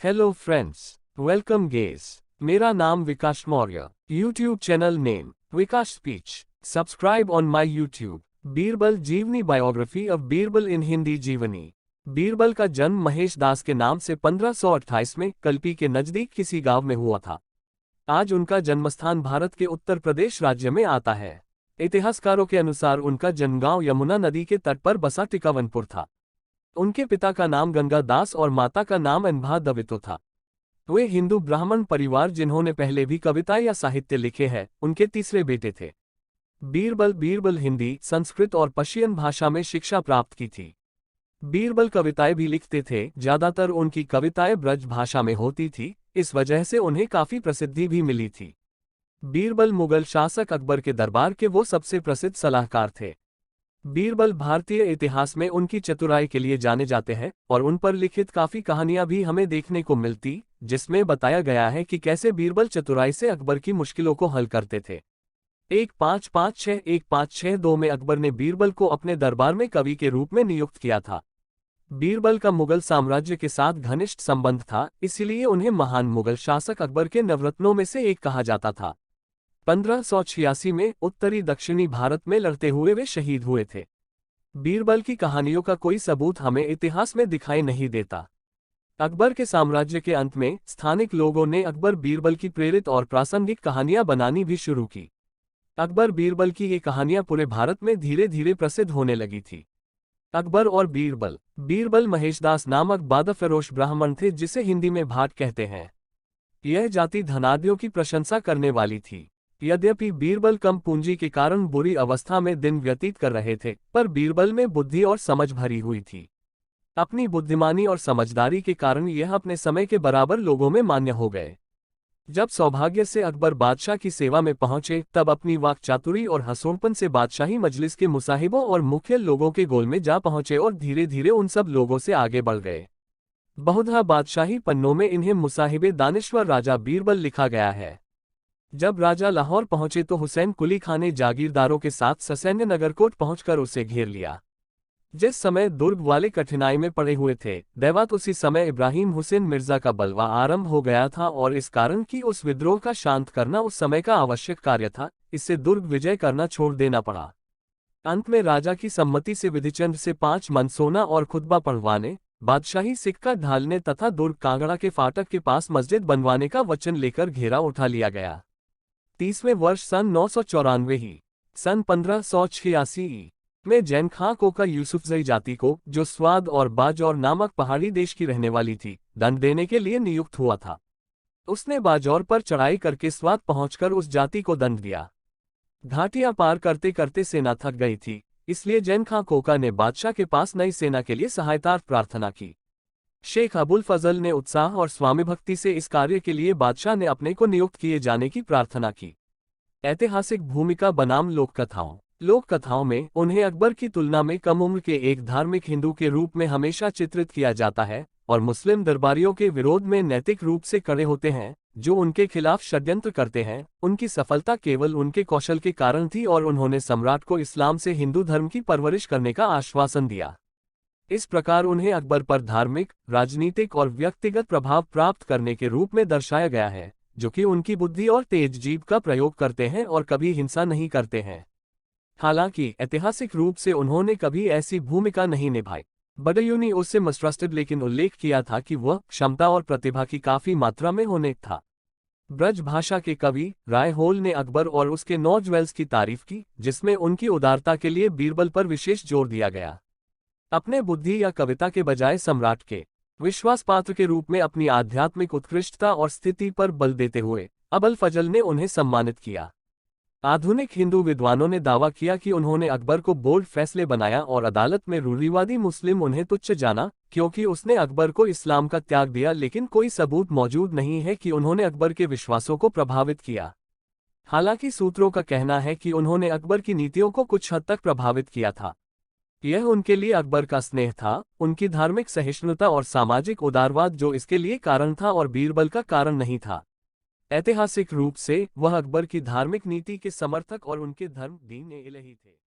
Hello friends, welcome guys. मेरा नाम Vikas Maurya. YouTube channel name Vikas speech. Subscribe on my YouTube. Birbal जीवनी biography of Birbal in Hindi जीवनी। बीरबल का जन्म महेश दास के नाम से 1528 में कल्पी के नजदीक किसी गांव में हुआ था। आज उनका जन्मस्थान भारत के उत्तर प्रदेश राज्य में आता है। इतिहासकारों के अनुसार उनका जन्मगांव यमुना नदी के तट पर बसा टिकावनपुर था। उनके पिता का नाम गंगा दास और माता का नाम अनभा दवितो था। वे हिंदू ब्राह्मण परिवार जिन्होंने पहले भी कविता या साहित्य लिखे हैं, उनके तीसरे बेटे थे। बीरबल हिंदी, संस्कृत और पर्शियन भाषा में शिक्षा प्राप्त की थी। बीरबल कविताएं भी लिखते थे, ज्यादातर उनकी कविताएं ब्रज भाषा में होती थी, इस वजह से उन्हें काफी प्रसिद्धि भी मिली थी। बीरबल मुगल शासक अकबर के दरबार के वो सबसे प्रसिद्ध सलाहकार थे। बीरबल भारतीय इतिहास में उनकी चतुराई के लिए जाने जाते हैं और उन पर लिखित काफी कहानियां भी हमें देखने को मिलती, जिसमें बताया गया है कि कैसे बीरबल चतुराई से अकबर की मुश्किलों को हल करते थे। 1556-1562 में अकबर ने बीरबल को अपने दरबार में कवि के रूप में नियुक्त किया था। बीरबल का मुगल साम्राज्य के साथ घनिष्ठ संबंध था, इसलिए उन्हें महान मुगल शासक अकबर के नवरत्नों में से एक कहा जाता था। 1586 में उत्तरी दक्षिणी भारत में लड़ते हुए वे शहीद हुए थे। बीरबल की कहानियों का कोई सबूत हमें इतिहास में दिखाई नहीं देता। अकबर के साम्राज्य के अंत में स्थानिक लोगों ने अकबर बीरबल की प्रेरित और प्रासंगिक कहानियां बनानी भी शुरू की। अकबर बीरबल की ये कहानियां पूरे भारत में धीरे धीरे प्रसिद्ध होने लगी थी। अकबर और बीरबल। बीरबल महेशदास नामक बादफरोश ब्राह्मण थे, जिसे हिंदी में भाट कहते हैं। यह जाति धनाढ्यों की प्रशंसा करने वाली थी। यद्यपि बीरबल कम पूंजी के कारण बुरी अवस्था में दिन व्यतीत कर रहे थे, पर बीरबल में बुद्धि और समझ भरी हुई थी। अपनी बुद्धिमानी और समझदारी के कारण यह अपने समय के बराबर लोगों में मान्य हो गए। जब सौभाग्य से अकबर बादशाह की सेवा में पहुंचे, तब अपनी वाक्चातुरी और हंसोड़पन से बादशाही मजलिस के मुसाहिबों और मुख्य लोगों के गोल में जा पहुंचे और धीरे धीरे उन सब लोगों से आगे बढ़ गए। बहुधा बादशाही पन्नों में इन्हें मुसाहिबे दानिश्वर राजा बीरबल लिखा गया है। जब राजा लाहौर पहुंचे तो हुसैन कुली खां ने जागीरदारों के साथ ससैन्य नगरकोट पहुंचकर उसे घेर लिया। जिस समय दुर्ग वाले कठिनाई में पड़े हुए थे, दैवात उसी समय इब्राहिम हुसैन मिर्जा का बलवा आरंभ हो गया था और इस कारण कि उस विद्रोह का शांत करना उस समय का आवश्यक कार्य था, इससे दुर्ग विजय करना छोड़ देना पड़ा। अंत में राजा की सम्मति से विधिचंद से 5 मन सोना और खुतबा पढ़वाने, बादशाही सिक्का ढालने तथा दुर्ग कांगड़ा के फाटक के पास मस्जिद बनवाने का वचन लेकर घेरा उठा लिया गया। 30वें वर्ष सन 994 ही। सन 1586 में जैन खां कोका यूसुफजई जाति को, जो स्वाद और बाजौर नामक पहाड़ी देश की रहने वाली थी, दंड देने के लिए नियुक्त हुआ था। उसने बाजौर पर चढ़ाई करके स्वाद पहुंचकर उस जाति को दंड दिया। घाटियां पार करते करते सेना थक गई थी, इसलिए जैन खां कोका ने बादशाह के पास नई सेना के लिए सहायता प्रार्थना की। शेख अबुल फजल ने उत्साह और स्वामीभक्ति से इस कार्य के लिए बादशाह ने अपने को नियुक्त किए जाने की प्रार्थना की। ऐतिहासिक भूमिका बनाम लोक कथाओं में उन्हें अकबर की तुलना में कम उम्र के एक धार्मिक हिंदू के रूप में हमेशा चित्रित किया जाता है और मुस्लिम दरबारियों के विरोध में नैतिक रूप से खड़े होते हैं, जो उनके खिलाफ षड्यंत्र करते हैं। उनकी सफलता केवल उनके कौशल के कारण थी और उन्होंने सम्राट को इस्लाम से हिंदू धर्म की परवरिश करने का आश्वासन दिया। इस प्रकार उन्हें अकबर पर धार्मिक, राजनीतिक और व्यक्तिगत प्रभाव प्राप्त करने के रूप में दर्शाया गया है, जो कि उनकी बुद्धि और तेज जीभ का प्रयोग करते हैं और कभी हिंसा नहीं करते हैं। हालांकि ऐतिहासिक रूप से उन्होंने कभी ऐसी भूमिका नहीं निभाई। बडयूनी उससे मस्ट्रस्टेड लेकिन उल्लेख किया था कि वह क्षमता और प्रतिभा की काफी मात्रा में होने था। ब्रज भाषा के कवि राय होल ने अकबर और उसके 9 ज्वेल्स की तारीफ की, जिसमें उनकी उदारता के लिए बीरबल पर विशेष जोर दिया गया। अपने बुद्धि या कविता के बजाय सम्राट के विश्वास पात्र के रूप में अपनी आध्यात्मिक उत्कृष्टता और स्थिति पर बल देते हुए अबुल फजल ने उन्हें सम्मानित किया। आधुनिक हिंदू विद्वानों ने दावा किया कि उन्होंने अकबर को बोल्ड फैसले बनाया और अदालत में रूढ़िवादी मुस्लिम उन्हें तुच्छ जाना, क्योंकि उसने अकबर को इस्लाम का त्याग दिया, लेकिन कोई सबूत मौजूद नहीं है कि उन्होंने अकबर के विश्वासों को प्रभावित किया। हालांकि सूत्रों का कहना है कि उन्होंने अकबर की नीतियों को कुछ हद तक प्रभावित किया था। यह उनके लिए अकबर का स्नेह था, उनकी धार्मिक सहिष्णुता और सामाजिक उदारवाद जो इसके लिए कारण था और बीरबल का कारण नहीं था। ऐतिहासिक रूप से वह अकबर की धार्मिक नीति के समर्थक और उनके धर्म दीन-ए-इलाही थे।